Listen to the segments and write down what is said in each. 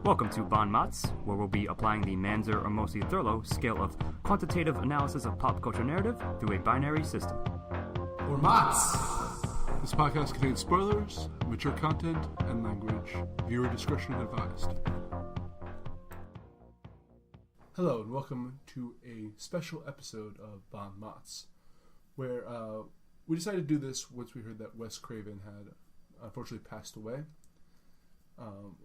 Welcome to MOTS, where we'll be applying the Manzer or Mosi-Thurlow scale of quantitative analysis of pop culture narrative through a binary system. Or MOTS! This podcast contains spoilers, mature content, and language. Viewer discretion advised. Hello, and welcome to a special episode of Bon Mots, where we decided to do this once we heard that Wes Craven had unfortunately passed away.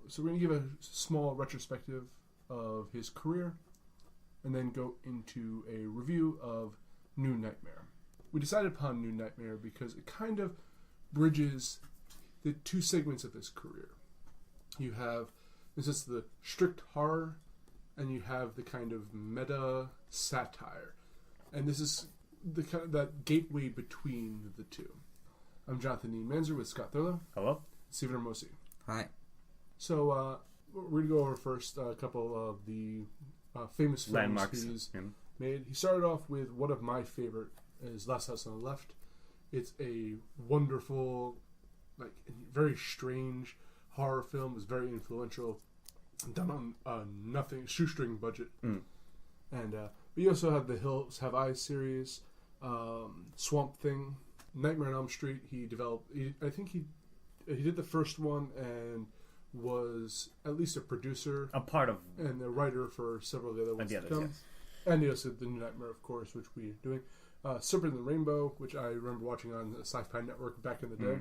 So we're going to give a small retrospective of his career and then go into a review of New Nightmare. We decided upon New Nightmare because it kind of bridges the two segments of his career. You have, this is the strict horror, and you have the kind of meta satire. And this is the kind of that gateway between the two. I'm Jonathan E. Manzer with Scott Thurlow. Hello. Stephen Hermosi. Hi. So we're going to go over first a couple of the famous films Landmarks. he's made. He started off with one of my favorite, is Last House on the Left. It's a wonderful, like very strange horror film. It's very influential, done on nothing shoestring budget. And we also have the Hills Have Eyes series, Swamp Thing, Nightmare on Elm Street. I think he did the first one and was at least a producer, A part of... and a writer for several of the other ones to come. Yes. And he also did The New Nightmare, of course, which we're doing. Serpent and the Rainbow, which I remember watching on the Sci-Fi Network back in the day.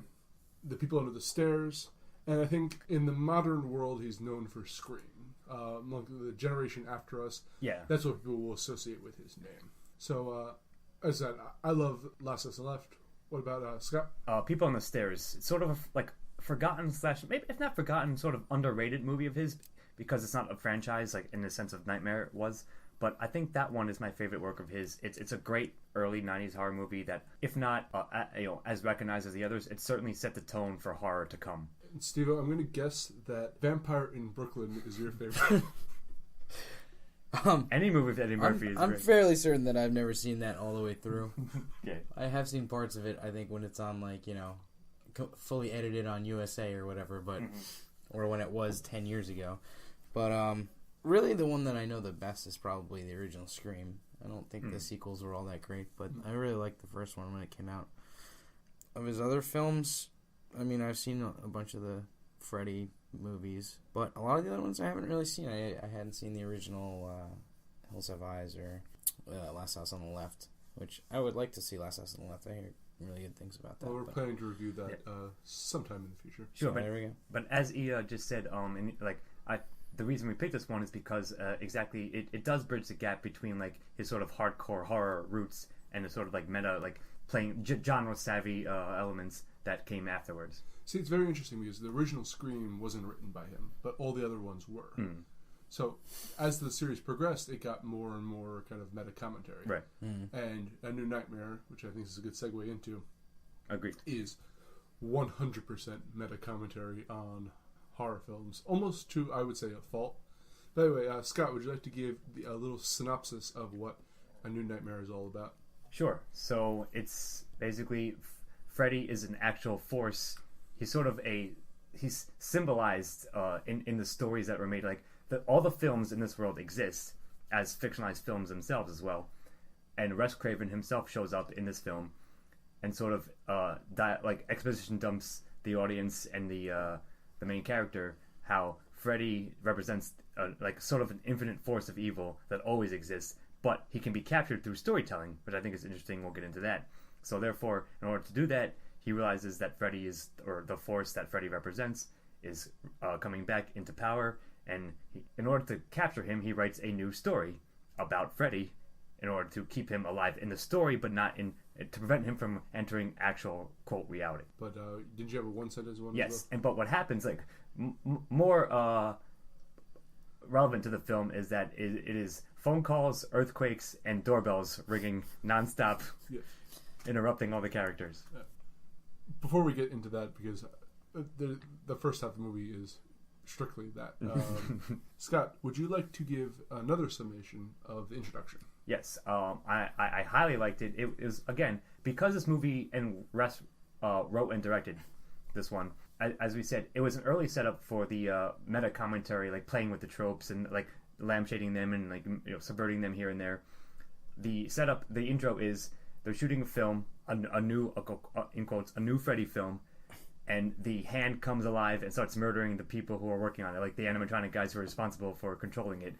The People Under the Stairs. And I think in the modern world, he's known for Scream. Among the generation after us, Yeah. that's what people will associate with his name. So, as I said, I love Last House on the Left. What about Scott? People on the Stairs. It's sort of like forgotten / maybe if not forgotten, sort of underrated movie of his because it's not a franchise like in the sense of Nightmare was. But I think that one is my favorite work of his. It's a great early '90s horror movie that, if not as recognized as the others, it certainly set the tone for horror to come. And Steve, I'm going to guess that Vampire in Brooklyn is your favorite. Any movie with Eddie Murphy is I'm great. fairly certain that I've never seen that all the way through. Yeah. I have seen parts of it, I think, when it's on, like, fully edited on USA or whatever, but or when it was 10 years ago. But really the one that I know the best is probably the original Scream. I don't think the sequels were all that great, but I really liked the first one when it came out. Of his other films, I mean, I've seen a bunch of the Freddy movies, but a lot of the other ones I haven't really seen. I hadn't seen the original Hills Have Eyes or Last House on the Left, which I would like to see. Last House on the Left, I hear really good things about that. Well, we're planning to review that sometime in the future. Sure, there we go. But as Ia just said, the reason we picked this one is because exactly it does bridge the gap between like his sort of hardcore horror roots and the sort of like meta, like playing genre savvy elements that came afterwards. See, it's very interesting because the original Scream wasn't written by him, but all the other ones were. So as the series progressed, it got more and more kind of meta commentary. Right. And A New Nightmare, which I think is a good segue into, Agreed. is 100% meta commentary on horror films, almost to, I would say, a fault. By the way, Scott, would you like to give a little synopsis of what A New Nightmare is all about? Sure. So it's basically Freddy is an actual force. He's sort of he's symbolized in the stories that were made. Like all the films in this world exist as fictionalized films themselves as well. And Wes Craven himself shows up in this film and sort of exposition dumps the audience and the main character how Freddy represents like sort of an infinite force of evil that always exists, but he can be captured through storytelling, which I think is interesting. We'll get into that. So therefore, in order to do that, he realizes that Freddy is, or the force that Freddy represents, is coming back into power, and in order to capture him, he writes a new story about Freddy in order to keep him alive in the story, but not to prevent him from entering actual, quote, reality. But did you have a one-sentence one? Yes, as well? and but what happens, like, more relevant to the film is that it is phone calls, earthquakes, and doorbells ringing nonstop, interrupting all the characters. Before we get into that, because the first half of the movie is strictly that. Scott, would you like to give another summation of the introduction? Yes, I highly liked it. It was, again, because this movie and Wes wrote and directed this one, as we said, it was an early setup for the meta commentary, like playing with the tropes and like lampshading them and like subverting them here and there. The setup, the intro is they're shooting a film, a new in quotes a new Freddy film, and the hand comes alive and starts murdering the people who are working on it, like the animatronic guys who are responsible for controlling it,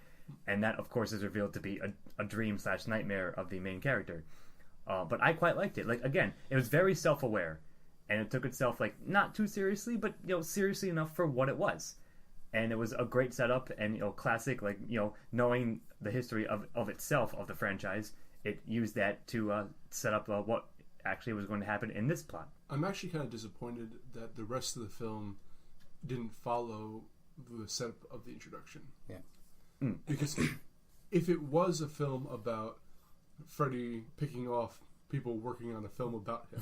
and that of course is revealed to be a dream/nightmare of the main character. But I quite liked it. Like again, it was very self-aware, and it took itself like not too seriously, but seriously enough for what it was. And it was a great setup, and classic, like knowing the history of itself of the franchise, it used that to set up what actually was going to happen in this plot. I'm actually kind of disappointed that the rest of the film didn't follow the setup of the introduction. Yeah, because if it was a film about Freddy picking off people working on a film about him,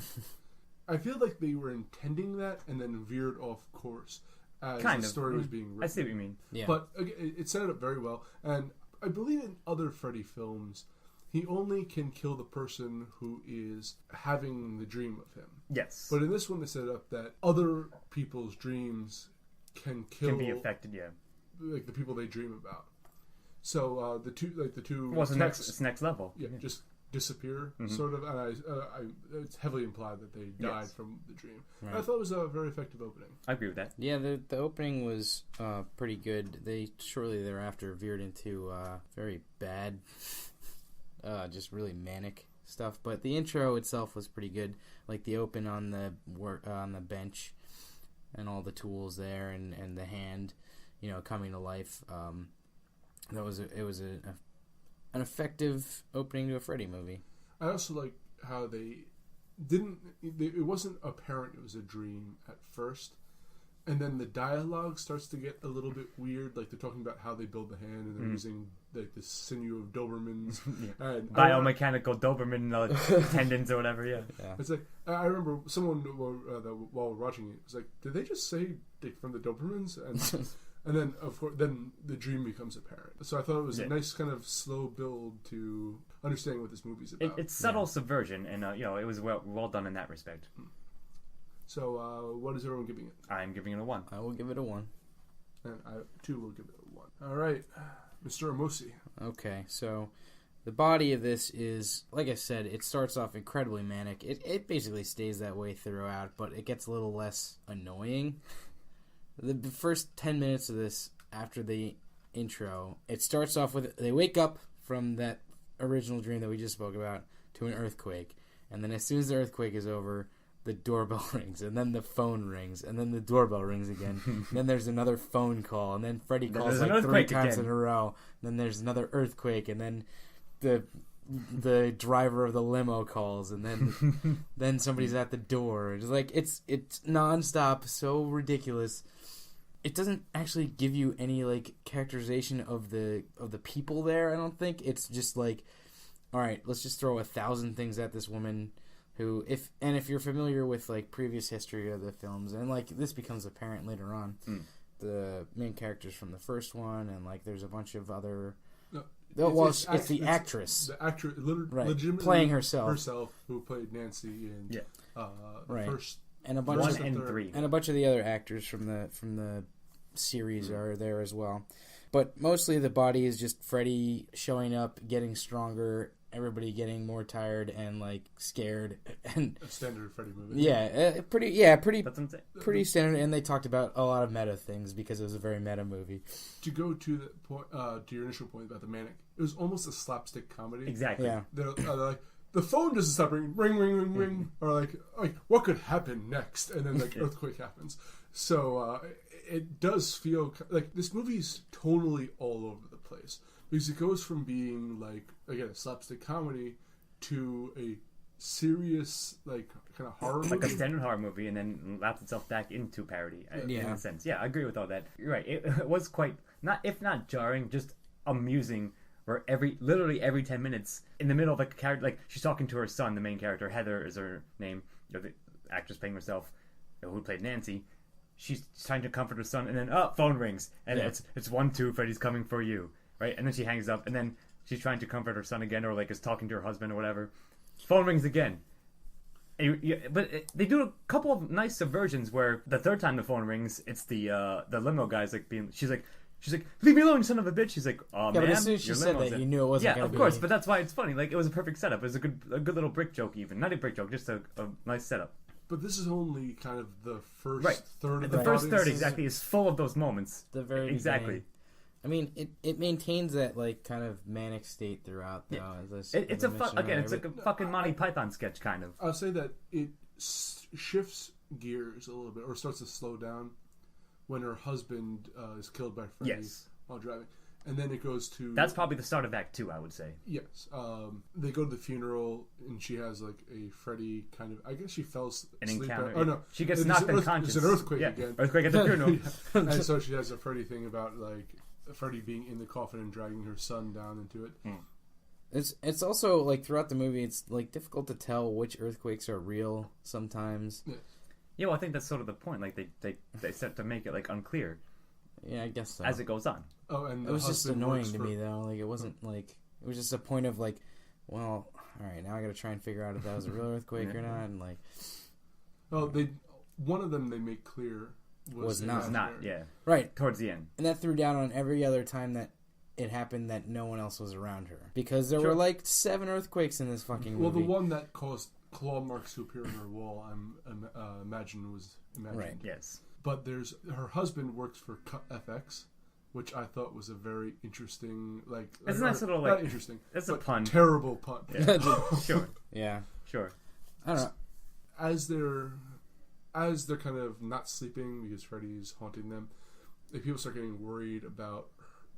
I feel like they were intending that and then veered off course as the story was being written. I see what you mean. Yeah. But it set it up very well. And I believe in other Freddy films, he only can kill the person who is having the dream of him. Yes. But in this one, they set it up that other people's dreams can be affected, yeah. Like the people they dream about. So the two well, it's next level. Yeah, just disappear, sort of. And it's heavily implied that they died from the dream. Right. I thought it was a very effective opening. I agree with that. Yeah, the opening was pretty good. They shortly thereafter veered into very bad, just really manic stuff. But the intro itself was pretty good. Like the open on the bench, and all the tools there, and the hand, coming to life. It was an effective opening to a Freddy movie. I also like how they didn't. It wasn't apparent it was a dream at first, and then the dialogue starts to get a little bit weird. Like they're talking about how they build the hand, and they're using like the sinew of Dobermans, and biomechanical Doberman tendons or whatever. Yeah. It's like I remember someone while watching it was like, "Did they just say from the Dobermans?" And then, of course, then the dream becomes apparent. So I thought it was a nice kind of slow build to understanding what this movie's about. It's subtle subversion, and it was well done in that respect. So, what is everyone giving it? I'm giving it a 1. I will give it a 1. And I, too, will give it a 1. All right, Mr. Amosi. Okay, so the body of this is, like I said, it starts off incredibly manic. It basically stays that way throughout, but it gets a little less annoying. The first 10 minutes of this, after the intro, it starts off with they wake up from that original dream that we just spoke about to an earthquake, and then as soon as the earthquake is over, the doorbell rings, and then the phone rings, and then the doorbell rings again. And then there's another phone call, and then Freddy calls like 3 times in a row. And then there's another earthquake, and then the driver of the limo calls, and then somebody's at the door. It's like it's nonstop, so ridiculous. It doesn't actually give you any like characterization of the people there. I don't think. It's just like, all right, let's just throw 1,000 things at this woman who, if you're familiar with like previous history of the films, and like this becomes apparent later on, the main characters from the first one, and like there's a bunch of other. It's the actress. The actress, right, legitimately playing herself, who played Nancy in right. first, and a bunch 1 and 3, and a bunch of the other actors from the series are there as well. But mostly the body is just Freddy showing up, getting stronger, everybody getting more tired and like scared, and a standard Freddy movie. Pretty standard. And they talked about a lot of meta things because it was a very meta movie. To go to the point, to your initial point about the manic, it was almost a slapstick comedy. Exactly. Yeah. They're like, the phone doesn't stop ringing, ring, ring, or like what could happen next, and then like earthquake happens. So it does feel like this movie's tonally all over the place because it goes from being like, again, a slapstick comedy to a serious like kind of horror movie. Like a standard horror movie, and then laps itself back into parody in a sense. Yeah, I agree with all that. You're right. It was quite not jarring, just amusing. Where literally every 10 minutes, in the middle of like a character, like she's talking to her son, the main character, Heather is her name, the actress playing herself, who played Nancy. She's trying to comfort her son, and then phone rings, and it's 1, 2, Freddy's coming for you, right? And then she hangs up, and then she's trying to comfort her son again, or like is talking to her husband or whatever. Phone rings again. They do a couple of nice subversions where the third time the phone rings, it's the limo guy's like being. She's like, leave me alone, you son of a bitch. She's like, oh Yeah, man, but as soon as she said that, you knew it wasn't. Yeah, of course, but that's why it's funny. Like, it was a perfect setup. It was a good little brick joke, even not a brick joke, just a nice setup. But this is only kind of the first Right. third of The first third audience. exactly is full of those moments. The very exactly. beginning. I mean, it maintains that like kind of manic state throughout, though. Yeah. As It's I mentioned again, earlier, it's like a fucking Monty Python sketch, kind of. I'll say that it shifts gears a little bit, or starts to slow down when her husband is killed by Freddy while driving. And then it goes to... That's probably the start of Act 2, I would say. Yes. They go to the funeral, and she has like a Freddy kind of... I guess she fell asleep. Encounter. Oh, no. She gets knocked unconscious. There's an earthquake again. Earthquake at the funeral. Yeah. And so she has a Freddy thing about like Freddy being in the coffin and dragging her son down into it. It's also like throughout the movie, it's like difficult to tell which earthquakes are real sometimes. Yeah, well, I think that's sort of the point. Like they set to make it like unclear. Yeah, I guess so. As it goes on. Oh, and it was just annoying to me though. Like it wasn't like it was just a point of like, well, all right, now I got to try and figure out if that was a real earthquake or not, and like. Oh, one of them they make clear was not. Yeah. Right towards the end, and that threw down on every other time that it happened that no one else was around her because there were like 7 earthquakes in this fucking movie. Well, the one that caused claw marks to appear on her wall, imagine was imagined. Right. Yes. But there's her husband works for FX, which I thought was a very interesting, it's a nice little not interesting. It's a pun. Terrible pun. Yeah. Sure. Yeah. Sure. I don't know. As they're kind of not sleeping because Freddy's haunting them, if people start getting worried about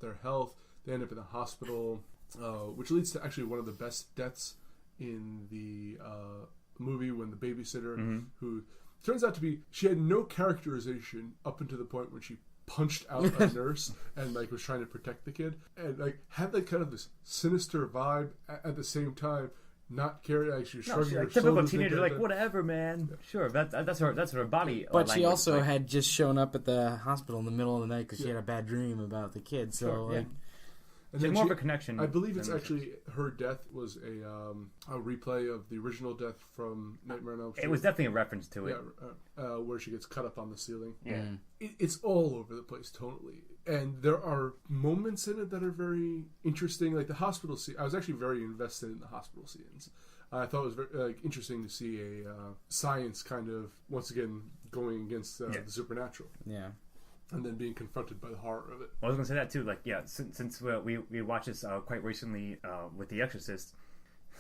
their health, they end up in the hospital, which leads to actually one of the best deaths in the movie when the babysitter, who turns out to be, she had no characterization up until the point when she punched out a nurse and like was trying to protect the kid, and like had like kind of this sinister vibe at the same time. Not caring, like she was shrugging her typical shoulders. Teenager, like whatever, man. Yeah. Sure, that's her body. But she also had just shown up at the hospital in the middle of the night because she had a bad dream about the kid. So like, and then more of a connection. I believe it's actually her death was a replay of the original death from Nightmare on Elm Street. It was definitely a reference to it. Yeah, where she gets cut up on the ceiling. Yeah, it's all over the place tonally. And there are moments in it that are very interesting, like the hospital scene. I was actually very invested in the hospital scenes. I thought it was very interesting to see a science kind of, once again, going against the supernatural. Yeah. And then being confronted by the horror of it. I was going to say that too. Like, yeah, since we watched this quite recently with The Exorcist,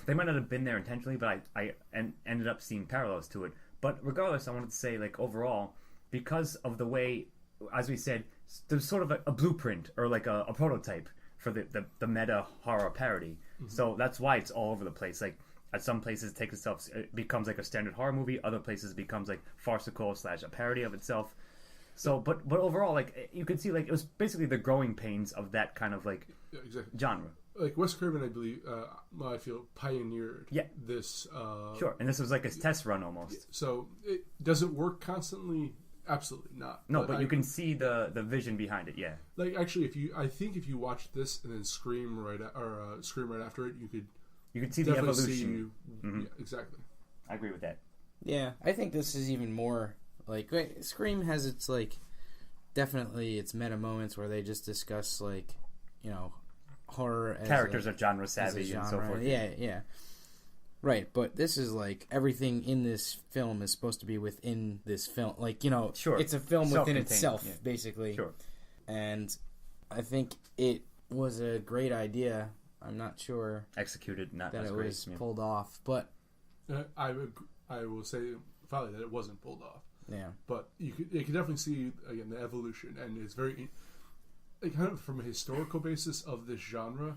they might not have been there intentionally, but I ended up seeing parallels to it. But regardless, I wanted to say, like, overall, because of the way, as we said, there's sort of a blueprint or like a prototype for the meta horror parody. So that's why it's all over the place. Like at some places it becomes like a standard horror movie. Other places it becomes like farcical / a parody of itself. So but overall, like you could see, like it was basically the growing pains of that kind of like genre. Like Wes Craven, I believe, I feel pioneered this. Sure, and this was like a test run almost. So it doesn't work constantly. Absolutely not. No, but you can see the vision behind it. Yeah. Like actually, if you watch this and then Scream right after it, you could see the evolution. Yeah, exactly. I agree with that. Yeah, I think this is even more like Scream has its like definitely its meta moments where they just discuss like horror as characters are genre savvy and so forth. Yeah. Right, but this is like everything in this film is supposed to be within this film. Like, sure. It's a film within itself, basically. Sure. And I think it was a great idea. I'm not sure executed, not that it great, was pulled off, but I will say finally that it wasn't pulled off. Yeah, but you could definitely see again the evolution, and it's very kind of from a historical basis of this genre.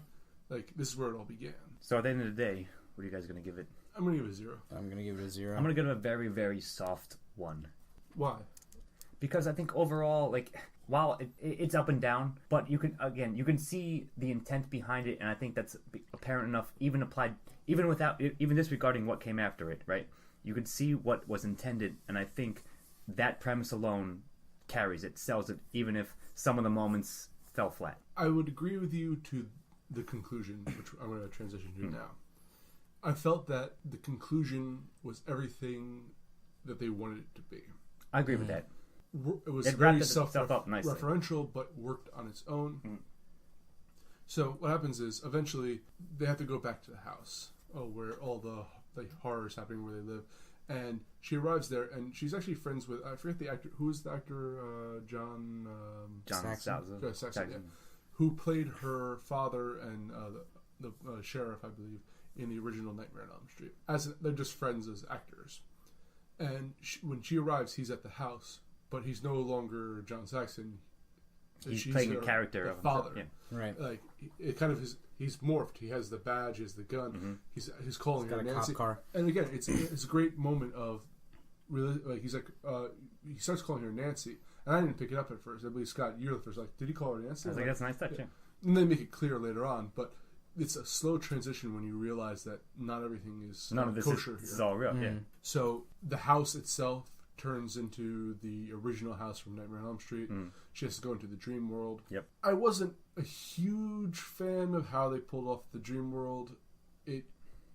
Like this is where it all began. So at the end of the day, what are you guys going to give it? I'm going to give it a 0. I'm going to give it a 0. I'm going to give it a very, very soft 1. Why? Because I think overall, like, while it's up and down, but you can see the intent behind it, and I think that's apparent enough, even disregarding what came after it, right? You could see what was intended, and I think that premise alone carries it, sells it, even if some of the moments fell flat. I would agree with you to the conclusion, which I'm going to transition to now. I felt that the conclusion was everything that they wanted it to be. I agree with that. It was It very wrapped itself up nicely. self-referential, but worked on its own. So what happens is eventually they have to go back to the house, where all the horror is happening where they live. And she arrives there, and she's actually friends with, I forget the actor, who is the actor? John Saxon, yeah, who played her father and the sheriff, I believe, in the original Nightmare on Elm Street. They're just friends as actors. And when she arrives, he's at the house, but he's no longer John Saxon. He's playing a character the of father. himself. Yeah. Right. Like it kind of is. He's morphed. He has the badge. He has the gun. He's calling her Nancy. Cop car. And again, it's a great moment of really like he's like he starts calling her Nancy, and I didn't pick it up at first. I believe Scott, you're the first. Like, did he call her Nancy? I was like, that's a nice touch. Yeah. And they make it clear later on, but it's a slow transition when you realize that not everything is None of this kosher. is all real. Yeah. So the house itself turns into the original house from Nightmare on Elm Street. She has to go into the dream world. Yep. I wasn't a huge fan of how they pulled off the dream world. It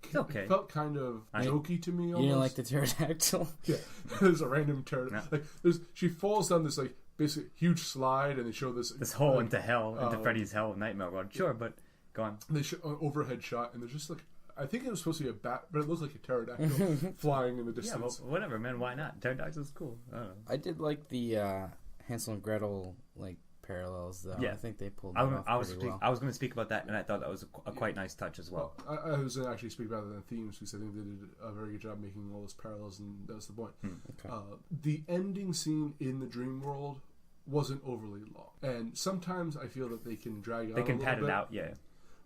felt kind of jokey to me. Almost. You didn't like the pterodactyl? Yeah, there's a random pterodactyl. Like she falls down this like basically huge slide, and they show this hole into hell, into Freddy's hell nightmare world. Sure, but go on. They show an overhead shot, and there's just like. I think it was supposed to be a bat, but it looked like a pterodactyl flying in the distance. Yeah, well, whatever, man. Why not? Pterodactyl's cool. I don't know. I did like the Hansel and Gretel like parallels, though. Yeah. I think they pulled that off pretty well. I was going to speak about that, and I thought that was a quite nice touch as well. I was going to actually speak about it in themes because I think they did a very good job making all those parallels, and that was the point. Okay. The ending scene in the dream world wasn't overly long, and sometimes I feel that they can drag out. They can pad it out, yeah.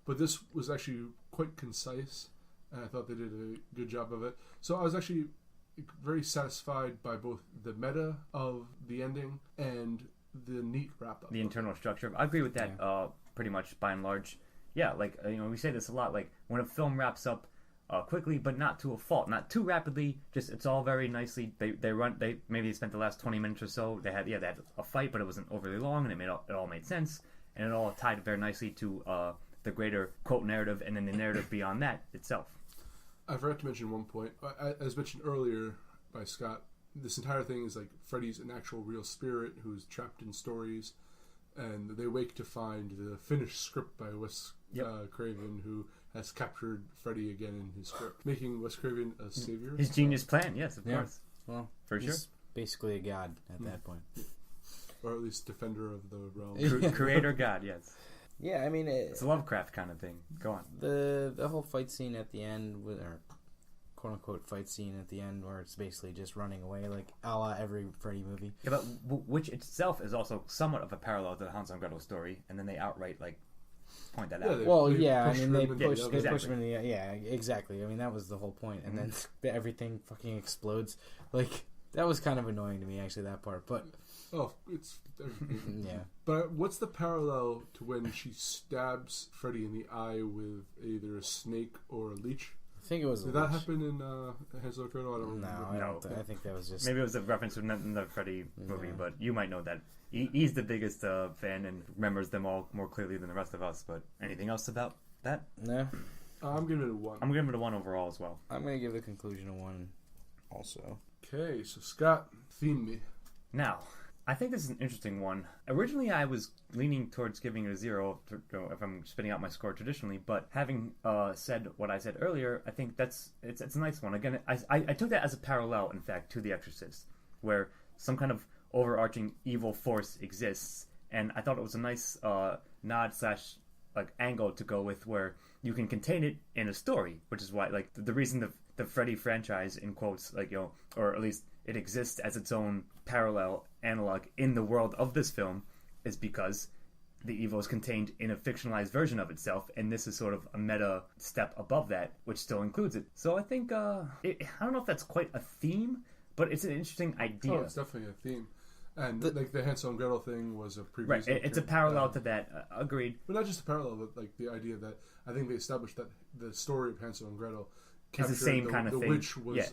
But this was actually quite concise, and I thought they did a good job of it. So I was actually very satisfied by both the meta of the ending and the neat wrap-up. The internal structure. I agree with that pretty much by and large. Yeah, like, we say this a lot, like, when a film wraps up quickly, but not to a fault, not too rapidly, just it's all very nicely, maybe they spent the last 20 minutes or so, they had a fight, but it wasn't overly long, and it all made sense, and it all tied very nicely to the greater quote narrative, and then the narrative beyond that itself. I forgot to mention one point. As mentioned earlier by Scott, this entire thing is like Freddy's an actual real spirit who's trapped in stories, and they wake to find the finished script by Wes Craven, who has captured Freddy again in his script, making Wes Craven a savior. His genius plan, yes, of course. Well, for sure. Basically a god at that point. Or at least defender of the realm. Creator god, yes. Yeah, I mean... it's a Lovecraft kind of thing. Go on. The whole fight scene at the end, or quote-unquote fight scene at the end, where it's basically just running away, like a la every Freddy movie. Yeah, but which itself is also somewhat of a parallel to the Hansel and Gretel story, and then they outright, like, point that out. They push him in the... Yeah, exactly. I mean, that was the whole point. And then everything fucking explodes. Like, that was kind of annoying to me, actually, that part, but... Oh, it's... yeah. But what's the parallel to when she stabs Freddy in the eye with either a snake or a leech? I think it was Did that happen in Hansel and Gretel? I don't remember. I think that was just... Maybe it was a reference to the Freddy movie, but you might know that. He's the biggest fan and remembers them all more clearly than the rest of us, but anything else about that? No. I'm giving it a 1. I'm giving it a 1 overall as well. I'm going to give the conclusion a 1 also. Okay, so Scott, theme me. Now... I think this is an interesting one. Originally, I was leaning towards giving it a 0 if I'm spitting out my score traditionally, but having said what I said earlier, I think it's a nice one. Again, I took that as a parallel, in fact, to The Exorcist, where some kind of overarching evil force exists, and I thought it was a nice nod / like angle to go with, where you can contain it in a story, which is why, like, the reason the Freddy franchise, in quotes, like, or at least it exists as its own parallel analog in the world of this film, is because the evil is contained in a fictionalized version of itself, and this is sort of a meta step above that, which still includes it. So I think I don't know if that's quite a theme, but it's an interesting idea. Oh, it's definitely a theme. And like the Hansel and Gretel thing was a previous... Right, it's a parallel to that, agreed. But not just a parallel, but like the idea that I think they established that the story of Hansel and Gretel captured the same kind of the thing. witch was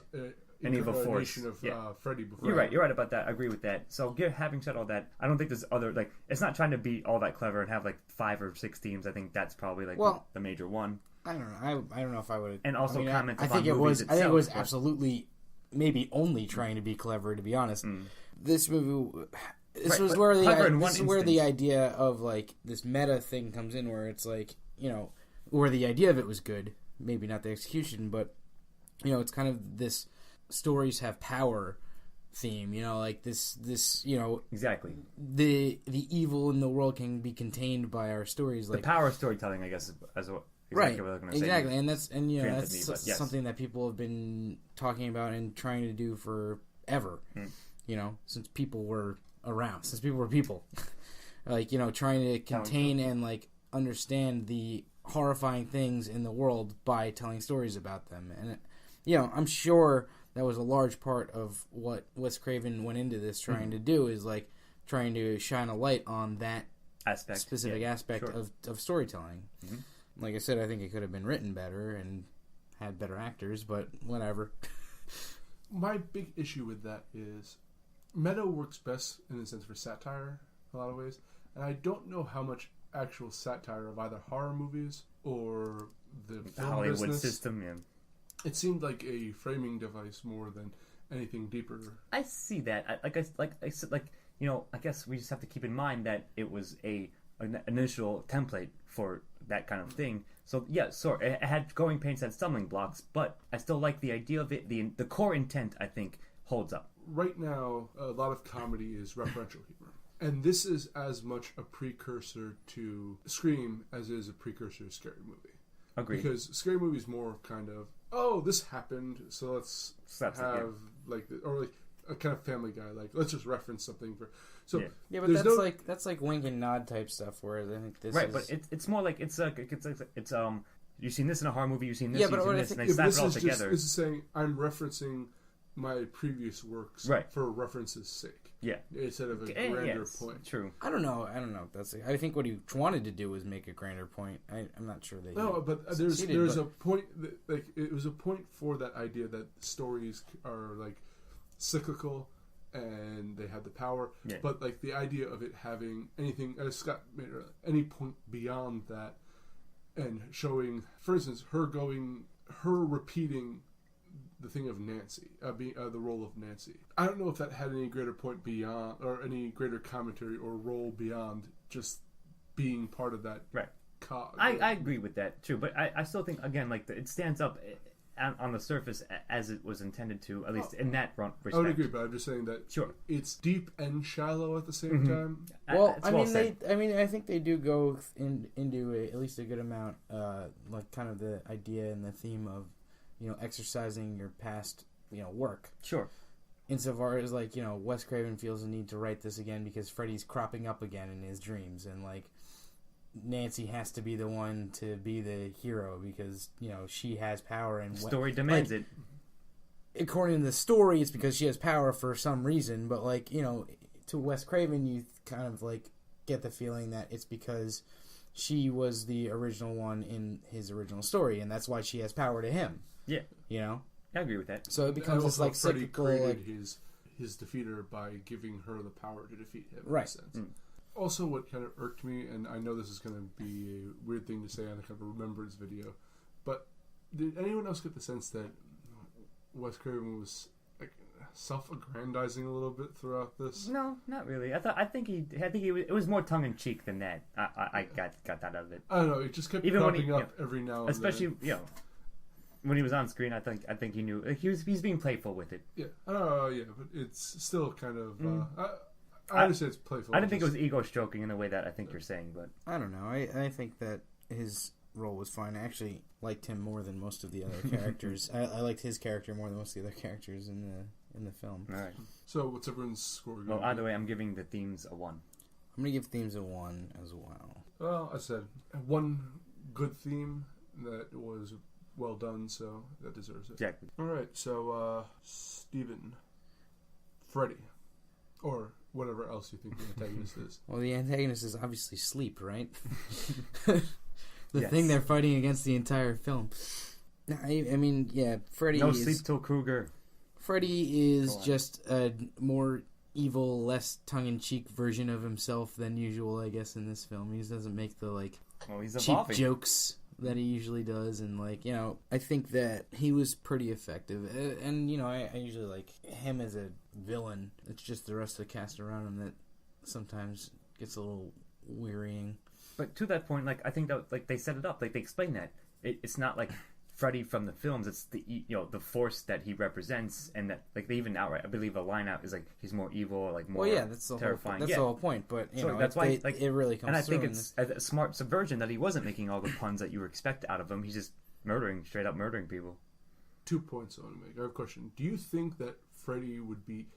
an evil force of Freddy before. You're right about that. I agree with that. So having said all that, I don't think there's other, like, it's not trying to be all that clever and have like 5 or 6 themes. I think that's probably like the major one. I don't know. I don't know if I would. And also comment. I think it was. I think it was absolutely, maybe only trying to be clever. To be honest, this movie. This was where the idea of like this meta thing comes in, where it's like, you know, where the idea of it was good, maybe not the execution, but you know, it's kind of this stories have power theme, you know, like this, you know, exactly, the evil in the world can be contained by our stories, like the power of storytelling, I guess, as well. Exactly right, what I'm exactly, say. and that's something that people have been talking about and trying to do forever, you know, since people were around, since people were people, like, you know, trying to contain and like understand the horrifying things in the world by telling stories about them. And you know, I'm sure that was a large part of what Wes Craven went into this trying to do, is like trying to shine a light on that specific aspect of storytelling. Like I said, I think it could have been written better and had better actors, but whatever. My big issue with that is meta works best in a sense for satire in a lot of ways, and I don't know how much actual satire of either horror movies or the film Hollywood business. system. Yeah, it seemed like a framing device more than anything deeper. I see that. I said, you know, I guess we just have to keep in mind that it was an initial template for that kind of thing. So yeah, it had growing pains and stumbling blocks, but I still like the idea of it. The core intent, I think, holds up. Right now, a lot of comedy is referential humor. And this is as much a precursor to Scream as it is a precursor to Scary Movie. Agreed. Because Scary Movie is more kind of, oh, this happened, so let's have or like a kind of Family Guy, like let's just reference something for. So yeah, but that's like wink and nod type stuff. Whereas I think this is... but it's more like it's you've seen this in a horror movie, you've seen this, you've seen this, and they slap it all together. This is saying I'm referencing my previous works for reference's sake. Yeah, instead of a grander point. True. I don't know. That's. I think what he wanted to do was make a grander point. I'm not sure they. No, but there's a point. Like it was a point for that idea that stories are like cyclical, and they have the power. Yeah. But like the idea of it having anything, as Scott made earlier, any point beyond that, and showing, for instance, her repeating the thing of Nancy, being the role of Nancy. I don't know if that had any greater point beyond, or any greater commentary or role beyond just being part of that. Right. Cog. I agree with that too, but I still think again, like it stands up on the surface as it was intended to, at least in that respect. I would agree, but I'm just saying that it's deep and shallow at the same time. Well, I think they do go into at least a good amount, like kind of the idea and the theme of, you know, exercising your past, you know, work. Sure. Insofar as, like, you know, Wes Craven feels the need to write this again because Freddy's cropping up again in his dreams, and like Nancy has to be the one to be the hero because, you know, she has power and story demands it. According to the story, it's because she has power for some reason, but like, you know, to Wes Craven, you kind of like get the feeling that it's because she was the original one in his original story, and that's why she has power to him. Yeah, you know, I agree with that. So it becomes this like Freddy cyclical, created his defeater by giving her the power to defeat him. Right. In a sense. Also, what kind of irked me, and I know this is going to be a weird thing to say on a kind of a remembrance video, but did anyone else get the sense that Wes Craven was like self-aggrandizing a little bit throughout this? No, not really. I think it was more tongue in cheek than that. I got that out of it. I don't know. It just kept popping up every now and then. Especially, you know, when he was on screen, I think he knew he's being playful with it. Yeah, yeah, but it's still kind of. I understand it's playful. I didn't think it was ego stroking in the way that I think you're saying, but I don't know. I think that his role was fine. I actually liked him more than most of the other characters. I liked his character more than most of the other characters in the film. All right. So what's everyone's score? Well, either way, I'm giving the themes a 1. I'm gonna give themes a 1 as well. Well, I said one good theme that was well done, so that deserves it. Exactly. All right, so Steven, Freddy, or whatever else you think the antagonist is. Well, the antagonist is obviously sleep, right? The thing they're fighting against the entire film. I mean, yeah, Freddy No sleep till Krueger. Freddy is just a more evil, less tongue-in-cheek version of himself than usual, I guess, in this film. He doesn't make the, like, he's cheap jokes that he usually does, and like, you know, I think that he was pretty effective. And you know, I usually like him as a villain. It's just the rest of the cast around him that sometimes gets a little wearying. But to that point, like I think that like they set it up, like they explain that it's not like Freddy from the films. It's the the force that he represents, and that like they even outright, I believe, a line out is like he's more evil, like more that's the terrifying. That's the whole point. But you know, that's why like it really comes. And I through think it's a smart subversion that he wasn't making all the puns that you would expect out of him. He's just straight up murdering people. 2 points I want to make. I have a question. Do you think that Freddy would be,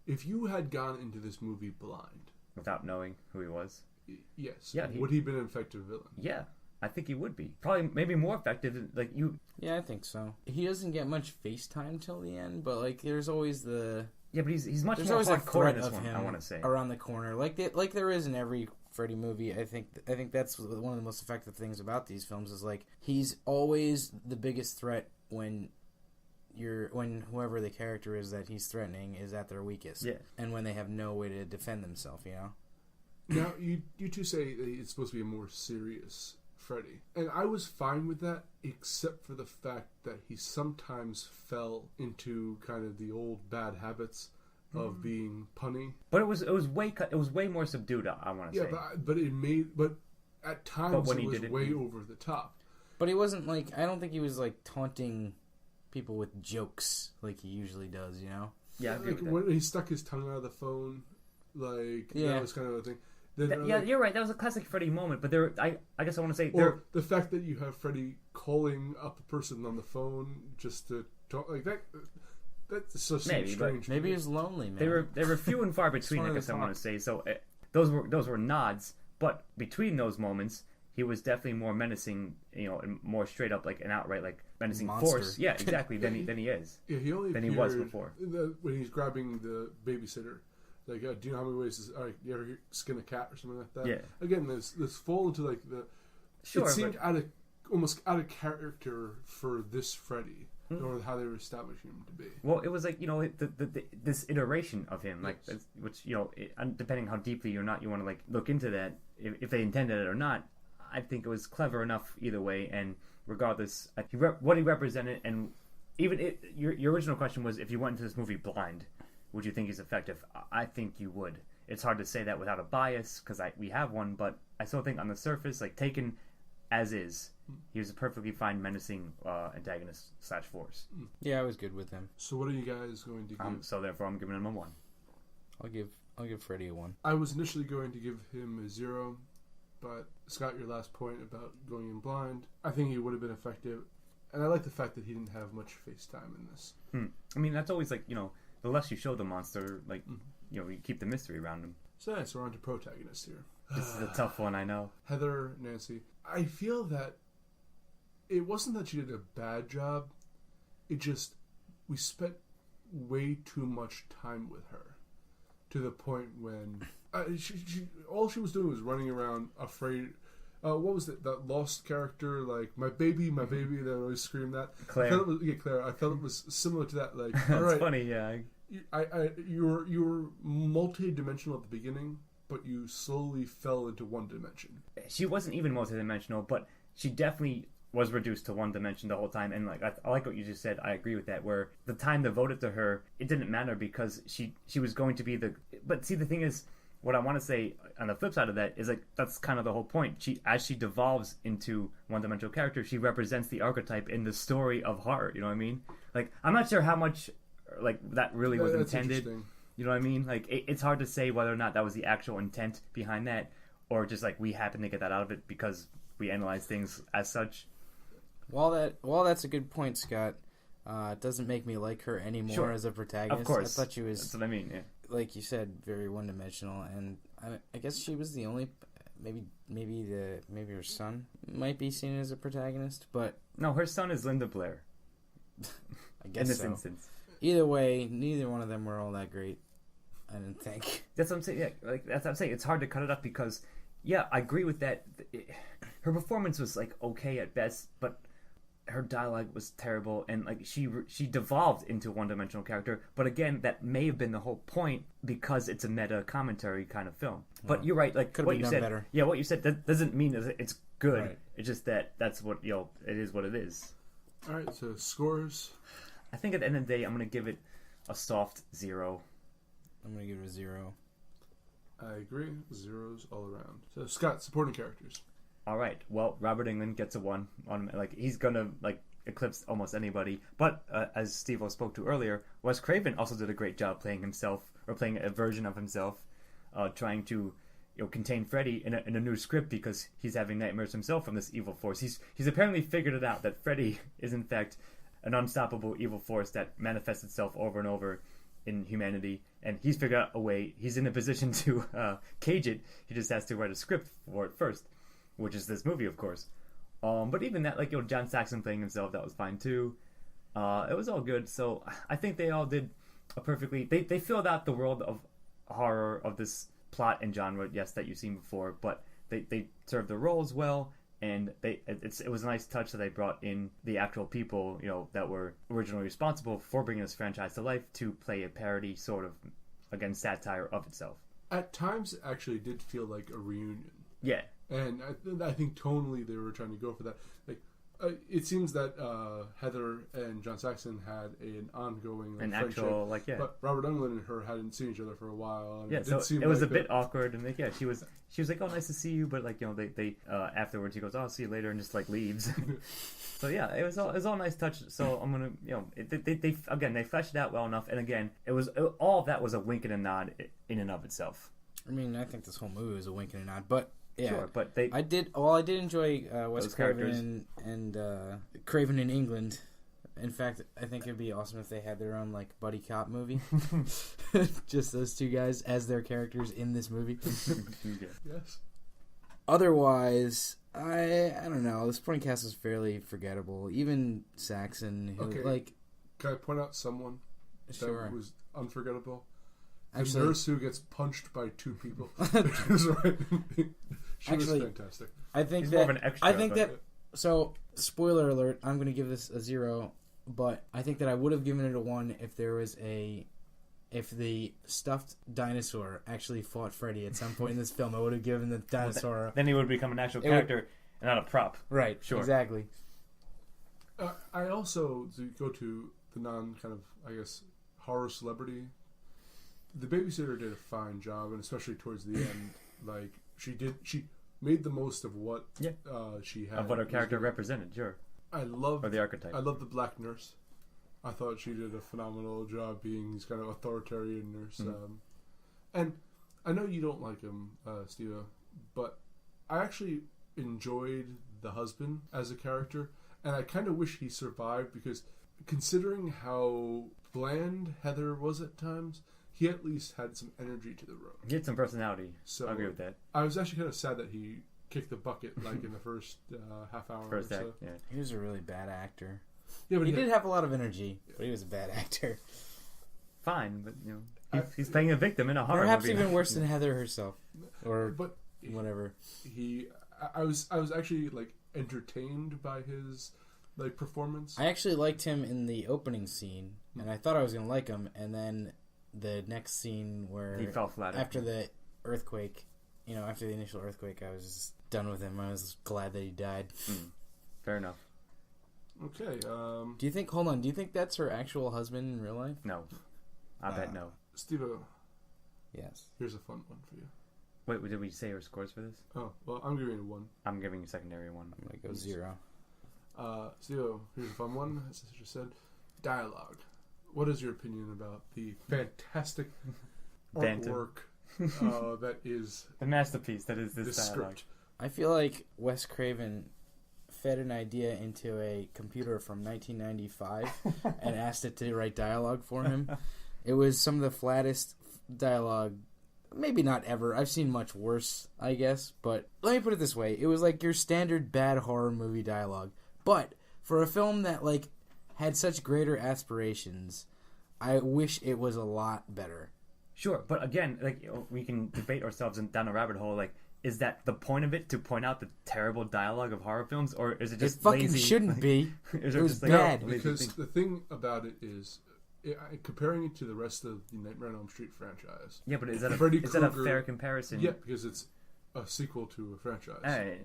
if you had gone into this movie blind, without knowing who he was? Yes. Yeah. Would he have been an effective villain? Yeah. I think he would be. Probably maybe more effective than, like you. Yeah, I think so. He doesn't get much face time till the end, but like there's always the Yeah, but he's much there's more always a hardcore threat in this of one, him I want to say. around the corner, like there is in every Freddy movie. I think that's one of the most effective things about these films is like he's always the biggest threat when whoever the character is that he's threatening is at their weakest. Yeah. And when they have no way to defend themselves, you know. Now you two say that it's supposed to be a more serious Freddy, and I was fine with that, except for the fact that he sometimes fell into kind of the old bad habits of being punny. But it was way more subdued. I want to say. Yeah, but at times it was way over the top. But he wasn't like, I don't think he was like taunting people with jokes like he usually does, you know. Yeah, like when he stuck his tongue out of the phone, like that was kind of a thing. You're right. That was a classic Freddy moment. But I guess I want to say, the fact that you have Freddy calling up a person on the phone just to talk like that. That's so strange. Maybe he was lonely, man. They were few and far between. I guess I want to say. So those were nods. But between those moments, he was definitely more menacing. You know, and more straight up like an outright like menacing force. Yeah, exactly. than he is. Yeah, than he was before. When he's grabbing the babysitter. Like, do you know how many ways you ever skin a cat or something like that? Yeah. Again, this fall into like the. Sure, it seemed almost out of character for this Freddy, or how they were establishing him to be. Well, it was like this iteration of him, like which depending how deeply or not you want to like look into that, if they intended it or not, I think it was clever enough either way. And regardless, what he represented, and even your original question was if you went into this movie blind. Would you think he's effective? I think you would. It's hard to say that without a bias because we have one, but I still think on the surface, like taken as is, he was a perfectly fine menacing antagonist / force. Yeah, I was good with him. So what are you guys going to give? So therefore, I'm giving him a 1. I'll give Freddy a 1. I was initially going to give him a 0, but Scott, your last point about going in blind, I think he would have been effective, and I like the fact that he didn't have much face time in this. I mean, that's always like the less you show the monster, like, you keep the mystery around him. So we're on to protagonists here. This is a tough one, I know. Heather, Nancy. I feel that it wasn't that she did a bad job. It just, we spent way too much time with her. To the point when, all she was doing was running around afraid. What was it? That lost character, like my baby, that always screamed that. Claire. Claire. I felt it was similar to that. Like, that's all right, funny, yeah. You were multi-dimensional at the beginning, but you slowly fell into one dimension. She wasn't even multi-dimensional, but she definitely was reduced to one dimension the whole time. And like I like what you just said. I agree with that. Where the time devoted to her, it didn't matter because she was going to be the. But see, the thing is. What I want to say on the flip side of that is like that's kind of the whole point. As she devolves into one-dimensional character, she represents the archetype in the story of horror. You know what I mean? Like I'm not sure how much like that really was intended. You know what I mean? Like it's hard to say whether or not that was the actual intent behind that, or just like we happen to get that out of it because we analyze things as such. While that's a good point, Scott. It doesn't make me like her anymore as a protagonist. Of course, I thought she was. That's what I mean. Yeah. Like you said, very one-dimensional, and I guess she was the only. Maybe her son might be seen as a protagonist, but no, her son is Linda Blair. I guess in this so. instance. Either way, neither one of them were all that great. I didn't think. That's what I'm saying. Yeah, like that's what I'm saying. It's hard to cut it up because, yeah, I agree with that. Her performance was like okay at best, but her dialogue was terrible, and like she devolved into a one-dimensional character. But again, that may have been the whole point because it's a meta commentary kind of film. But you're right, like Could've what been you done said. better. Yeah, what you said that doesn't mean that it's good. Right. It's just that's what it is what it is. All right, so scores. I think at the end of the day, I'm gonna give it a soft 0. I'm gonna give it a 0. I agree. Zeros all around. So Scott, supporting characters. All right. Well, Robert Englund gets a 1 on like he's gonna like eclipse almost anybody. But as Steve-O spoke to earlier, Wes Craven also did a great job playing himself or playing a version of himself, trying to contain Freddy in a new script because he's having nightmares himself from this evil force. He's apparently figured it out that Freddy is in fact an unstoppable evil force that manifests itself over and over in humanity, and he's figured out a way. He's in a position to cage it. He just has to write a script for it first, which is this movie, of course. But even that, like John Saxon playing himself, that was fine too. It was all good. So I think they all did a perfectly. They filled out the world of horror of this plot and genre, yes, that you've seen before, but they served the roles well. And it was a nice touch that they brought in the actual people, that were originally responsible for bringing this franchise to life to play a parody, sort of, again, satire of itself. At times, it actually did feel like a reunion. Yeah. And I think tonally they were trying to go for that. Like, it seems that Heather and John Saxon had an ongoing friendship, actual, but Robert Englund and her hadn't seen each other for a while. And yeah, so it was a bit awkward, and she was like, "Oh, nice to see you," but they afterwards he goes, "Oh, see you later," and just leaves. So yeah, it was all nice touch. So I'm gonna they fleshed it out well enough, and again, all of that was a wink and a nod in and of itself. I mean, I think this whole movie was a wink and a nod, but. Yeah, sure, but I did enjoy Wes Craven and Craven in England. In fact, I think it'd be awesome if they had their own buddy cop movie. Just those two guys as their characters in this movie. Yes. Otherwise, I don't know. The supporting cast was fairly forgettable. Even Saxon, who Can I point out someone sure. that was unforgettable? The Actually, nurse who gets punched by 2 people. She was fantastic. I think He's that. more of an extra, I think that. So, spoiler alert. I'm going to give this a 0, but I think that I would have given it a 1 if if the stuffed dinosaur actually fought Freddy at some point in this film. I would have given the dinosaur. Then he would become an actual character and not a prop. Right. Sure. Exactly. I also, to go to the non kind of, I guess, horror celebrity. The babysitter did a fine job, and especially towards the end, she made the most of what she had. Of what her character represented, sure. Or the archetype. I love the black nurse. I thought she did a phenomenal job being this kind of authoritarian nurse. Mm-hmm. And I know you don't like him, Steve, but I actually enjoyed the husband as a character, and I kind of wish he survived because considering how bland Heather was at times, he at least had some energy to the role. He had some personality. So I agree with that. I was actually kind of sad that he kicked the bucket in the first half hour. First act, so. yeah. He was a really bad actor. Yeah, but he did have a lot of energy, but he was a bad actor. Fine, but he's playing a victim in a horror Perhaps movie. even worse than Heather herself, or but whatever. I was actually entertained by his performance. I actually liked him in the opening scene, and I thought I was gonna like him, and then the next scene where he fell flat after the earthquake, after the initial earthquake, I was just done with him. I was glad that he died. Fair enough. Okay. Do you think that's her actual husband in real life? No. I bet no. Steve-O. Yes. Here's a fun one for you. Wait, did we say our scores for this? Oh, well, I'm giving it a 1. I'm giving a secondary 1. I'm going to go 0. Steve-O, here's a fun one, as I just said. Dialogue. What is your opinion about the fantastic artwork that is... The masterpiece that is this dialogue. Script. I feel like Wes Craven fed an idea into a computer from 1995 and asked it to write dialogue for him. It was some of the flattest dialogue, maybe not ever. I've seen much worse, I guess. But let me put it this way. It was like your standard bad horror movie dialogue. But for a film that had such greater aspirations, I wish it was a lot better. Sure, but again, we can debate ourselves down a rabbit hole. is that the point of it to point out the terrible dialogue of horror films, or is it It just fucking lazy? shouldn't be. Is It was just like, bad. lazy Because thing? the thing about it is, comparing it to the rest of the Nightmare on Elm Street franchise. Yeah, but is that Freddy is that a Krueger- fair comparison? Yeah, because it's a sequel to a franchise. Alright,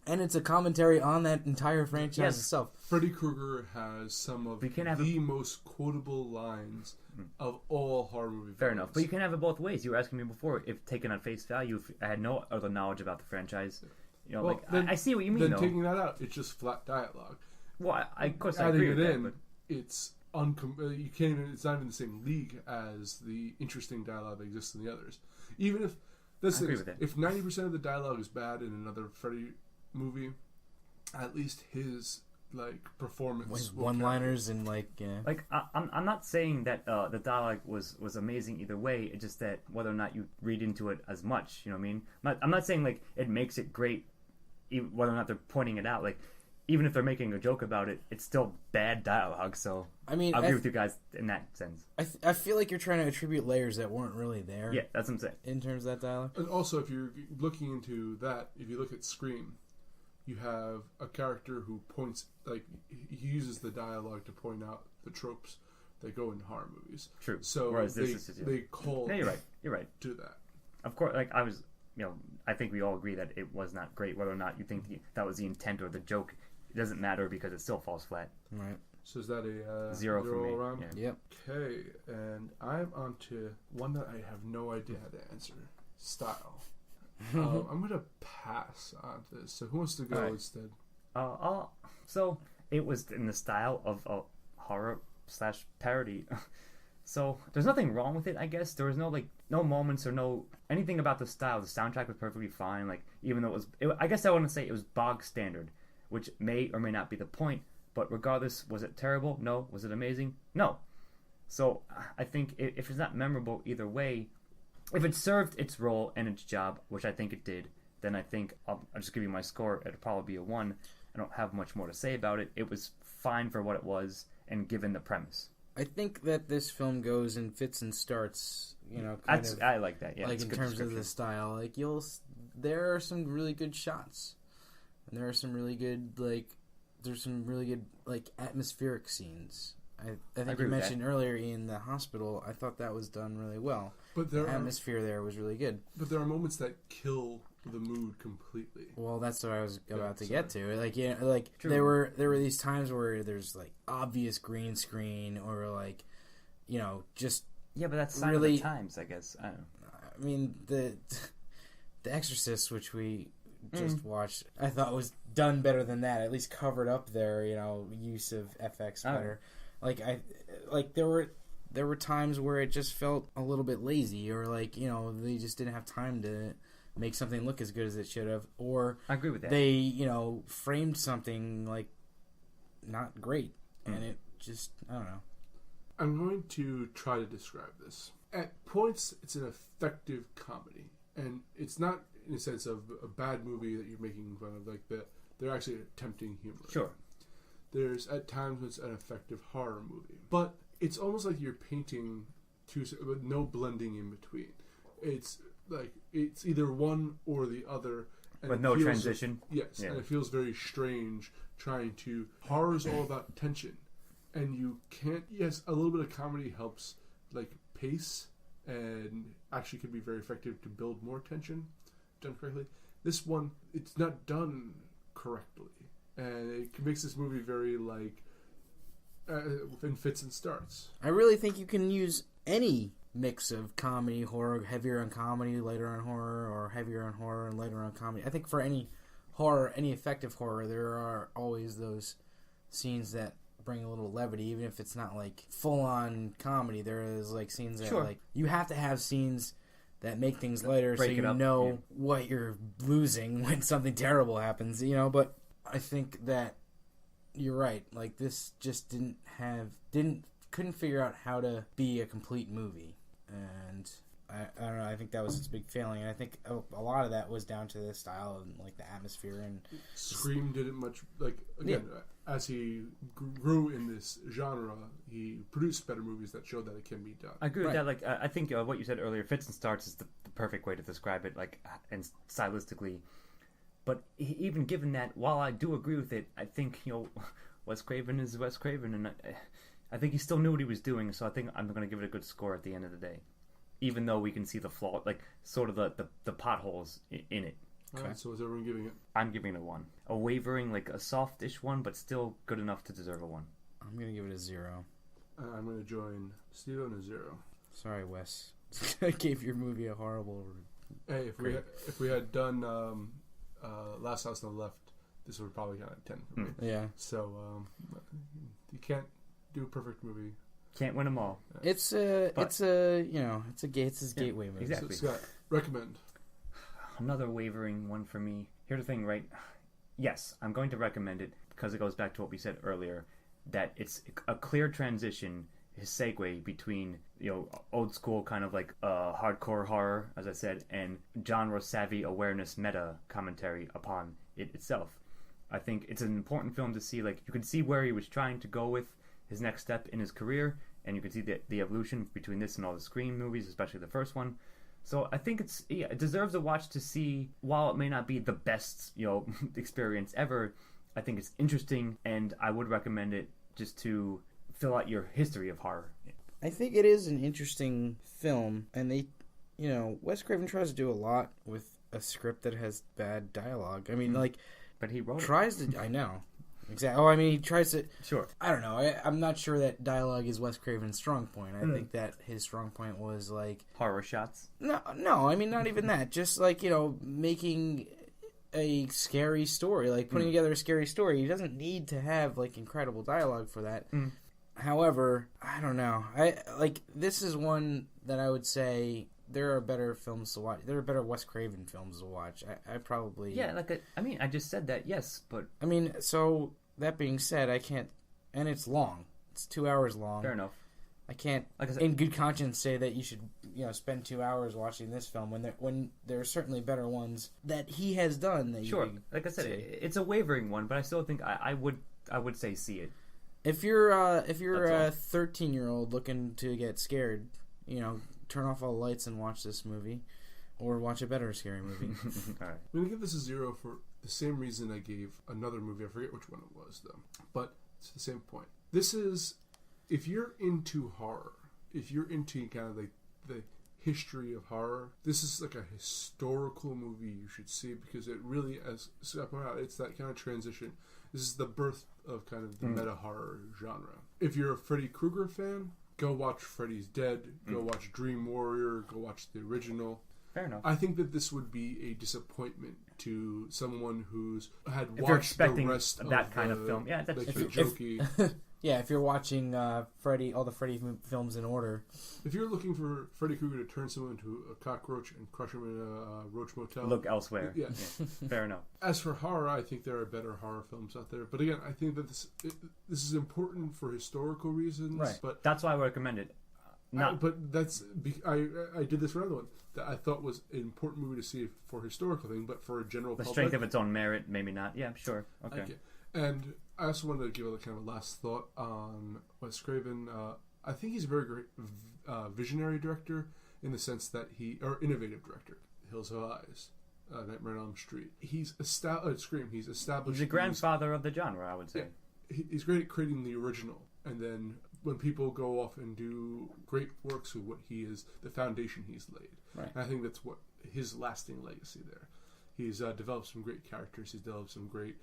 And it's a commentary on that entire franchise Yes. itself. Freddy Krueger has some of We can't have the most quotable lines of all horror movie fair villains. enough. But you can have it both ways. You were asking me before if taken on face value, if I had no other knowledge about the franchise. You know, Well, like then- I see what you mean. Then though. taking that out, it's just flat dialogue. Well, of course I Adding agree it with that. in, But it's you can't even. It's not even the same league as the interesting dialogue that exists in the others. Even if I agree with that. if 90% of the dialogue is bad in another Freddy movie, at least his performance, His will one-liners and yeah. like I'm not saying that the dialogue was amazing either way. It's just that whether or not you read into it as much, you know what I mean. I'm not saying like it makes it great, whether or not they're pointing it out. Like even if they're making a joke about it, it's still bad dialogue. So I mean, I agree with you guys in that sense. I feel like you're trying to attribute layers that weren't really there. Yeah, that's what I'm saying. In terms of that dialogue. And also, if you're looking into that, if you look at Scream, you have a character who points, he uses the dialogue to point out the tropes that go into horror movies. True. So Whereas they, this is they call Yeah, you're right. You're right. to that. Of course, like I was, I think we all agree that it was not great. Whether or not you think that was the intent or the joke, it doesn't matter because it still falls flat. Right. So is that a Zero for me. all around? Yeah. Yep. Okay, and I'm on to one that I have no idea how to answer. Style. I'm going to pass on this. So who wants to go All right. instead? So it was in the style of a horror / parody. So there's nothing wrong with it, I guess. There was no moments or no anything about the style. The soundtrack was perfectly fine. Like even though I guess I want to say it was bog standard, which may or may not be the point. But regardless, was it terrible? No. Was it amazing? No. So I think if it's not memorable either way, if it served its role and its job, which I think it did, then I think I'll just give you my score. It'll probably be a 1. I don't have much more to say about it. It was fine for what it was and given the premise. I think that this film goes in fits and starts, I like that. Yeah, like it's a in good terms of description. the style. Like there are some really good shots, and there are some really good there's some really good atmospheric scenes. I think agree you with mentioned earlier in the hospital. I thought that was done really well. But The atmosphere there was really good. But there are moments that kill the mood completely. Well, that's what I was about to sorry. get to. True. There were these times where there's obvious green screen or just Yeah, but that's sign really- of the times, I guess. I don't know. I mean the Exorcist, which we just watched, I thought was done better than that. At least covered up their use of FX better. There were times where it just felt a little bit lazy, or they just didn't have time to make something look as good as it should have, or I agree with that. they framed something not great, and it just, I don't know. I'm going to try to describe this. At points, it's an effective comedy, and it's not in a sense of a bad movie that you're making fun of. They're actually attempting humor. Sure. There's at times it's an effective horror movie, but it's almost like you're painting with no blending in between. It's it's either one or the other, and With it no feels- transition. Yes, Yeah. and it feels very strange trying to. Horror's all about tension, and you can't. Yes, a little bit of comedy helps, pace, and actually can be very effective to build more tension, done correctly. This one, it's not done correctly, and it makes this movie very in fits and starts. I really think you can use any mix of comedy, horror, heavier on comedy, lighter on horror, or heavier on horror and lighter on comedy. I think for any horror, any effective horror, there are always those scenes that bring a little levity, even if it's not full on comedy. There is scenes that Sure. you have to have scenes that make things lighter, so Break it you up, know yeah. what you're losing when something terrible happens. But I think that you're right. This just couldn't figure out how to be a complete movie. And I don't know. I think that was its big failing, and I think a lot of that was down to the style and like the atmosphere. And Scream didn't much as he grew in this genre, he produced better movies that showed that it can be done. I agree with that. Like I think what you said earlier, fits and starts is the perfect way to describe it, like and stylistically. But even given that, while I do agree with it, I think Wes Craven is Wes Craven, and I think he still knew what he was doing. So I think I'm going to give it a good score at the end of the day, even though we can see the flaw, like sort of the potholes in it. Okay. All right, so is everyone giving it? I'm giving it a 1. A wavering, like a softish 1, but still good enough to deserve a 1. I'm going to give it a 0. I'm going to join Steve on a 0. Sorry, Wes. I gave your movie a horrible. Hey, if we had done Last House on the Left, this would probably get a 10 for me. Yeah. So you can't do a perfect movie. Can't win them all. It's a his gateway movie. Exactly. So, Scott, recommend. Another wavering one for me. Here's the thing, right? Yes, I'm going to recommend it because it goes back to what we said earlier, that it's a clear transition, his segue between old school kind of like hardcore horror, as I said, and genre savvy awareness meta commentary upon it itself. I think it's an important film to see. Like, you can see where he was trying to go with his next step in his career, and you can see the evolution between this and all the Scream movies, especially the first one. So I think it deserves a watch to see. While it may not be the best experience ever, I think it's interesting, and I would recommend it just to fill out your history of horror. I think it is an interesting film, and they, Wes Craven tries to do a lot with a script that has bad dialogue. I mean, but he wrote tries to. I know. Exactly. Oh, I mean, he tries to. Sure. I don't know. I'm not sure that dialogue is Wes Craven's strong point. I think that his strong point was like horror shots. No. I mean, not even that. Just like making a scary story, like putting together a scary story. He doesn't need to have like incredible dialogue for that. However, I don't know. This is one that I would say there are better films to watch. There are better Wes Craven films to watch. I probably I just said that, yes, but I mean, so that being said, I can't, and it's long. It's 2 hours long. Fair enough. I can't, like I said, in good conscience, say that you should, spend 2 hours watching this film when there are certainly better ones that he has done. That sure, like I said, it's a wavering one, but I still think I would say see it. If you're a 13-year-old looking to get scared, turn off all the lights and watch this movie, or watch a better scary movie. All right. I'm gonna give this a 0 for the same reason I gave another movie. I forget which one it was though, but it's the same point. This is, if you're into horror, if you're into kind of like the history of horror, this is like a historical movie you should see, because it really, as Scott pointed out, it's that kind of transition. This is the birth of kind of the meta horror genre. If you're a Freddy Krueger fan, go watch Freddy's Dead, go watch Dream Warrior, go watch the original. Fair enough. I think that this would be a disappointment to someone who's had if watched you're expecting the rest that of kind of film. Yeah, that's like true. the jokey. Yeah, if you're watching all the Freddy films in order. If you're looking for Freddy Krueger to turn someone into a cockroach and crush him in a roach motel, look elsewhere. Yeah. Fair enough. As for horror, I think there are better horror films out there. But again, I think that this is important for historical reasons. Right. But that's why I recommend it. But that's I did this for another one that I thought was an important movie to see for historical thing, but for a general the public, strength of its own merit, maybe not. Yeah, sure. Okay. And I also wanted to give a kind of a last thought on Wes Craven. I think he's a very great visionary director in the sense that innovative director. Hills Have Eyes, Nightmare on Elm Street. He's Scream. He's established. He's the grandfather of the genre, I would say. Yeah, he's great at creating the original, and then when people go off and do great works with what he is, the foundation he's laid. Right. And I think that's what his lasting legacy there. He's developed some great characters. He's developed some great,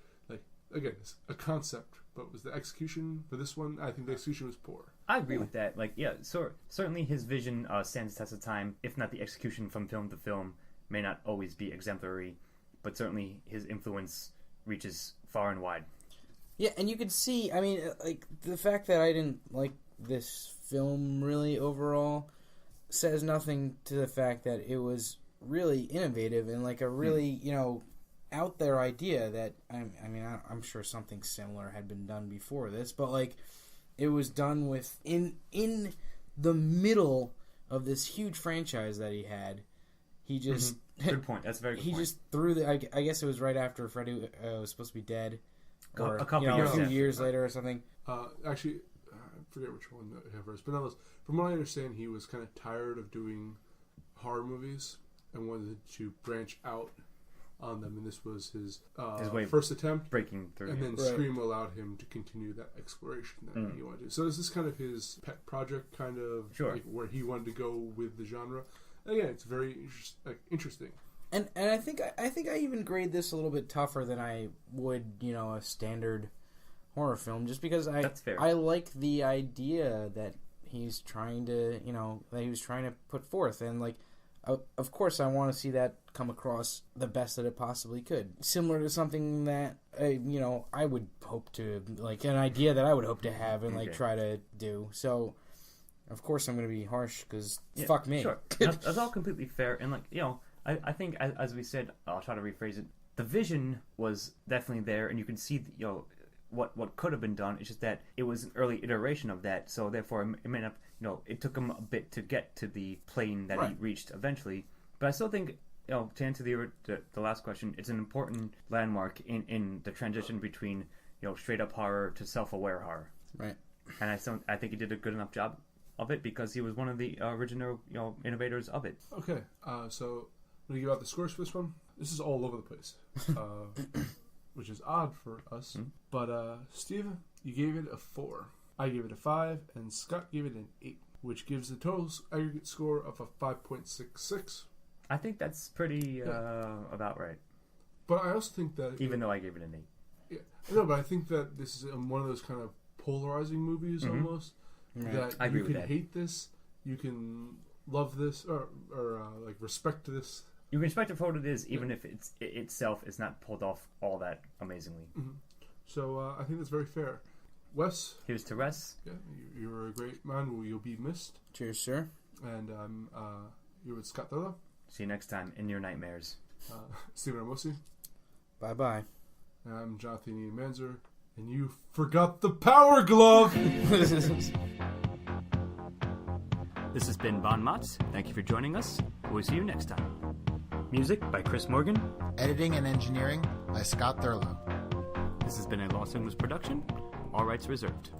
again, it's a concept, but was the execution for this one? I think the execution was poor. I agree with that. Certainly his vision stands the test of time. If not the execution from film to film may not always be exemplary, but certainly his influence reaches far and wide. Yeah, and you could see, I mean, the fact that I didn't like this film really overall says nothing to the fact that it was really innovative and a really, out there idea that, I'm sure something similar had been done before this, but it was done with, in the middle of this huge franchise that he had, he just good point. That's a very good point. He just threw the. I guess it was right after Freddy was supposed to be dead, or a couple a few years years later or something. Actually, I forget which one that I have first, but nonetheless, from what I understand, he was kind of tired of doing horror movies and wanted to branch out on them, and this was his first attempt, breaking through, and then Scream allowed him to continue that exploration that he wanted to do. So is this kind of his pet project, kind of like where he wanted to go with the genre? And again, it's very interesting. And I think I even grade this a little bit tougher than I would, a standard horror film, just because I like the idea that he's trying to, that he was trying to put forth, and like, of course, I want to see that come across the best that it possibly could. Similar to something that, I would hope to, like, an idea that I would hope to have and, like, try to do. So, of course, I'm going to be harsh, because fuck me. Sure. That's all completely fair. And, like, I think, as we said, I'll try to rephrase it, the vision was definitely there, and you can see, what could have been done. It's just that it was an early iteration of that, so therefore it may not, it took him a bit to get to the plane that he reached eventually. But I still think, to answer the last question, it's an important landmark in the transition between, straight up horror to self-aware horror. Right. And I think he did a good enough job of it because he was one of the original, innovators of it. Okay, so I'm going to give out the scores for this one. This is all over the place. Which is odd for us. Mm-hmm. But, Steve, you gave it a 4. I gave it a 5, and Scott gave it an 8, which gives the total aggregate score of a 5.66. I think that's pretty about right. But I also think that... Even though I gave it an 8. Yeah, no, but I think that this is one of those kind of polarizing movies almost. Right. That you can hate this, you can love this, or like respect this. You can respect it for what it is, even if itself is not pulled off all that amazingly. Mm-hmm. So I think that's very fair. Wes? Here's to Wes. Yeah, you're a great man. You'll be missed. Cheers, sir. And you're with Scott Della. See you next time in your nightmares. Stephen Amosi. Bye-bye. And I'm Jonathan Ian Manzer. And you forgot the power glove! This has been Bon Mots. Thank you for joining us. We'll see you next time. Music by Chris Morgan. Editing and engineering by Scott Thurlow. This has been a Los Angeles production. All rights reserved.